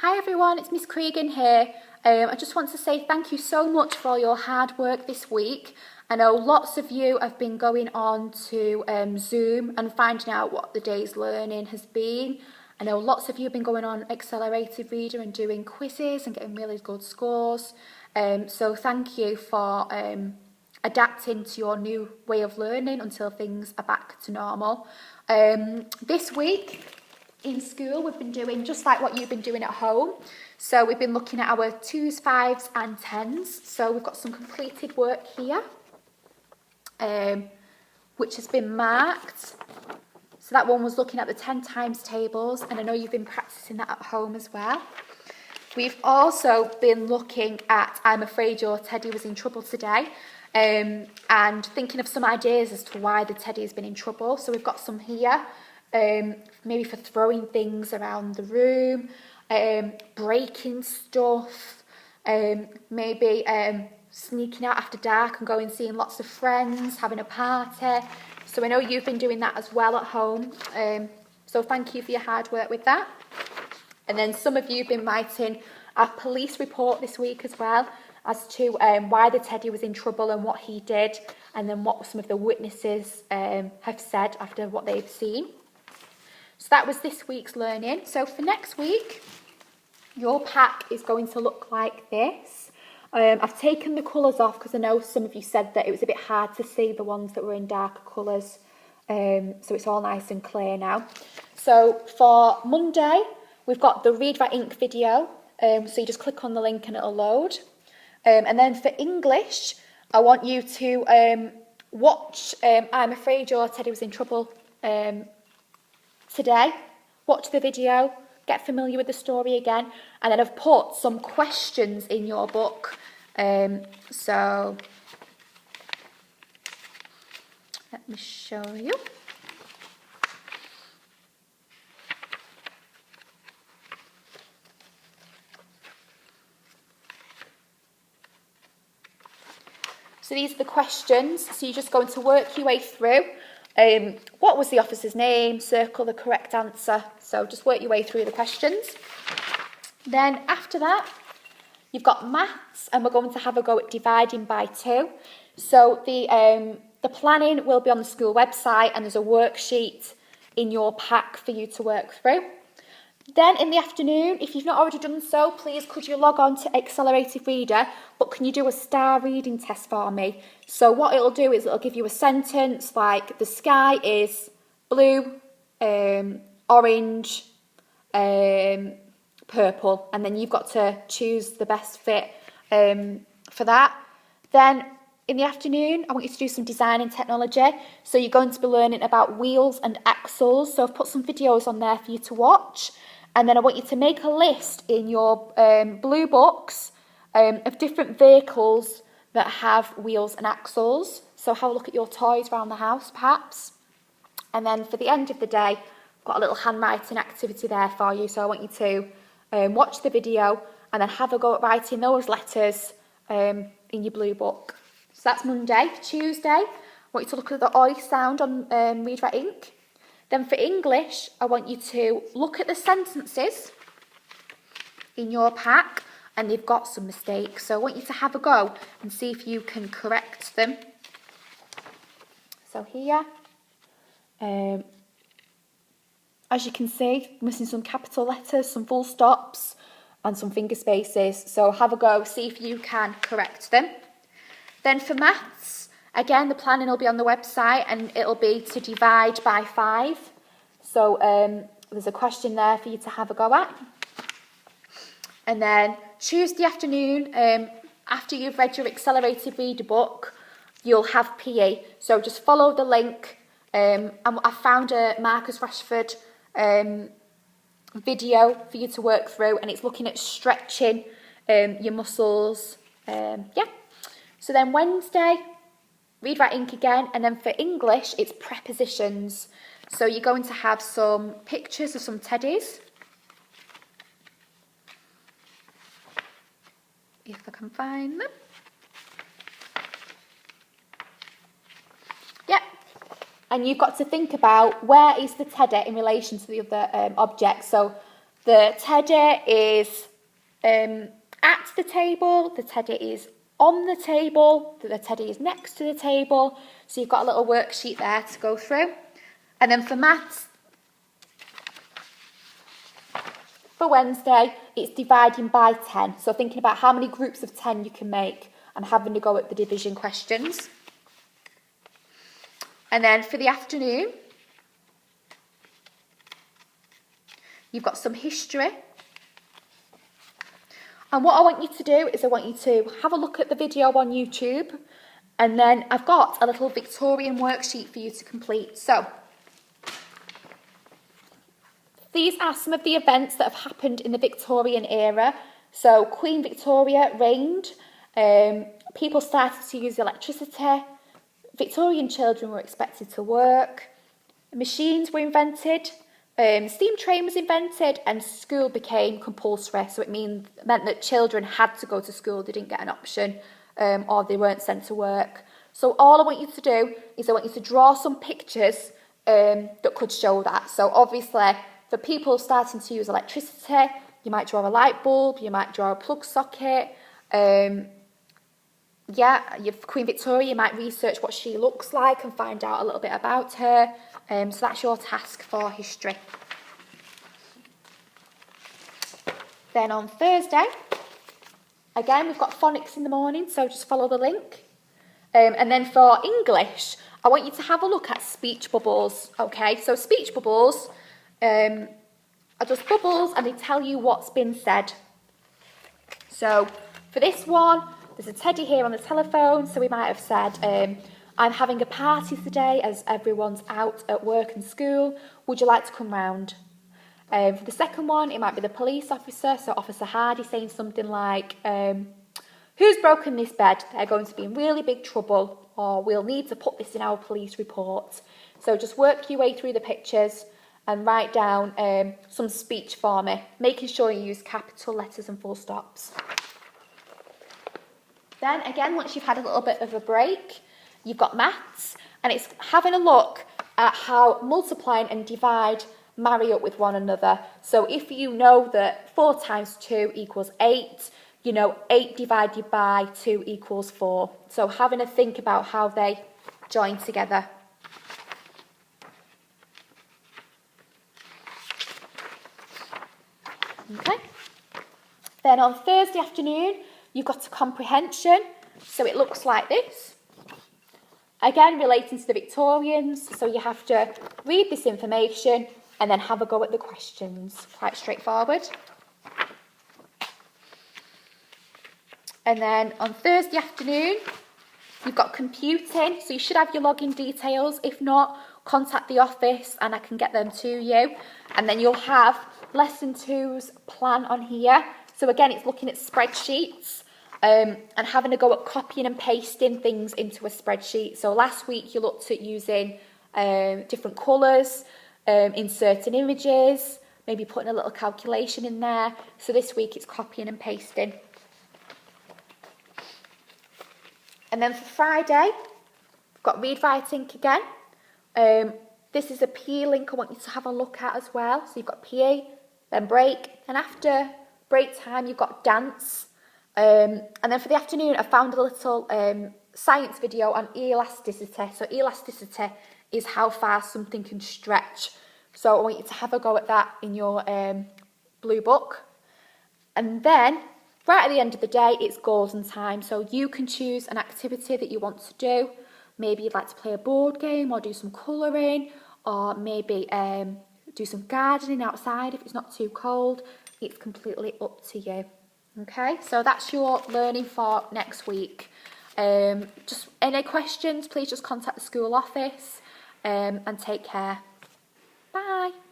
Hi everyone, it's Miss Cregan here. I just want to say thank you so much for all your hard work this week. I know lots of you have been going on to Zoom and finding out what the day's learning has been. I know lots of you have been going on Accelerated Reader and doing quizzes and getting really good scores. So thank you for adapting to your new way of learning until things are back to normal. This week, in school, we've been doing just like what you've been doing at home. So we've been looking at our 2s, 5s and 10s. So we've got some completed work here, which has been marked. So that one was looking at the 10 times tables, and I know you've been practicing that at home as well. We've also been looking at I'm Afraid Your Teddy Was in Trouble Today, and thinking of some ideas as to why the teddy has been in trouble. So we've got some here. Maybe for throwing things around the room, breaking stuff, maybe sneaking out after dark and going seeing lots of friends, having a party. So I know you've been doing that as well at home. So thank you for your hard work with that. And then some of you have been writing a police report this week as well as to why the teddy was in trouble and what he did, and then what some of the witnesses have said after what they've seen. So that was this week's learning. So for next week, your pack is going to look like this. I've taken the colours off because I know some of you said that it was a bit hard to see the ones that were in darker colours. So it's all nice and clear now. So for Monday, we've got the Read Write Ink video. So you just click on the link and it'll load. And then for English, I want you to watch I'm Afraid Your Teddy Was in Trouble today. Watch the video, get familiar with the story again, and then I've put some questions in your book. So let me show you. So these are the questions. So you're just going to work your way through. What was the officer's name? Circle the correct answer. So just work your way through the questions. Then after that, you've got maths, and we're going to have a go at dividing by 2. So the planning will be on the school website, and there's a worksheet in your pack for you to work through. Then in the afternoon, if you've not already done so, please could you log on to Accelerated Reader, but can you do a star reading test for me? So what it'll do is it'll give you a sentence like the sky is blue, orange, purple, and then you've got to choose the best fit for that. Then in the afternoon, I want you to do some design and technology. So you're going to be learning about wheels and axles. So I've put some videos on there for you to watch. And then I want you to make a list in your blue books of different vehicles that have wheels and axles. So have a look at your toys around the house, perhaps. And then for the end of the day, I've got a little handwriting activity there for you. So I want you to watch the video and then have a go at writing those letters in your blue book. So that's Monday. Tuesday, I want you to look at the oi sound on Read Write Ink. Then for English, I want you to look at the sentences in your pack, and they've got some mistakes. So I want you to have a go and see if you can correct them. So here, as you can see, missing some capital letters, some full stops, and some finger spaces. So have a go, see if you can correct them. Then for maths, again, the planning will be on the website, and it'll be to divide by 5. So there's a question there for you to have a go at. And then Tuesday afternoon, after you've read your Accelerated Reader book, you'll have PE. So just follow the link. And I found a Marcus Rashford video for you to work through, and it's looking at stretching your muscles. So then Wednesday, Read Write Ink again, and then for English, it's prepositions. So you're going to have some pictures of some teddies. If I can find them. Yep. And you've got to think about where is the teddy in relation to the other object. So The teddy is at the table, the teddy is on the table, the teddy is next to the table. So you've got a little worksheet there to go through. And then for maths, for Wednesday, it's dividing by 10. So thinking about how many groups of 10 you can make and having to go at the division questions. And then for the afternoon, you've got some history. And what I want you to do is I want you to have a look at the video on YouTube. And then I've got a little Victorian worksheet for you to complete. So these are some of the events that have happened in the Victorian era. So Queen Victoria reigned. People started to use electricity. Victorian children were expected to work. Machines were invented. Steam train was invented and school became compulsory. So it meant that children had to go to school. They didn't get an option or they weren't sent to work. So all I want you to do is I want you to draw some pictures that could show that. So obviously for people starting to use electricity, you might draw a light bulb, you might draw a plug socket. Queen Victoria, you might research what she looks like and find out a little bit about her. So that's your task for history. Then on Thursday, again, we've got phonics in the morning, so just follow the link. And then for English, I want you to have a look at speech bubbles, okay? So speech bubbles are just bubbles and they tell you what's been said. So for this one, there's a teddy here on the telephone, so we might have said, I'm having a party today as everyone's out at work and school. Would you like to come round? For the second one, it might be the police officer, so Officer Hardy saying something like, who's broken this bed? They're going to be in really big trouble, or we'll need to put this in our police report. So just work your way through the pictures and write down some speech for me, making sure you use capital letters and full stops. Then again, once you've had a little bit of a break, you've got maths, and it's having a look at how multiplying and divide marry up with one another. So if you know that 4 times 2 equals 8, you know 8 divided by 2 equals 4. So having a think about how they join together. Okay. Then on Thursday afternoon, you've got a comprehension. So it looks like this. Again, relating to the Victorians. So you have to read this information and then have a go at the questions. Quite straightforward. And then on Thursday afternoon, you've got computing. So you should have your login details. If not, contact the office and I can get them to you. And then you'll have lesson 2's plan on here. So again, it's looking at spreadsheets and having a go at copying and pasting things into a spreadsheet. So last week you looked at using different colours, inserting images, maybe putting a little calculation in there. So this week it's copying and pasting. And then for Friday, we've got read writing again. This is a PE link I want you to have a look at as well. So you've got PE, then break, and after break time you've got dance. And then for the afternoon I found a little science video on elasticity. So elasticity is how far something can stretch. So I want you to have a go at that in your blue book. And then right at the end of the day, it's goals and time. So you can choose an activity that you want to do. Maybe you'd like to play a board game or do some colouring, or maybe do some gardening outside if it's not too cold. It's completely up to you. Okay, so that's your learning for next week. Just any questions, please just contact the school office and take care. Bye.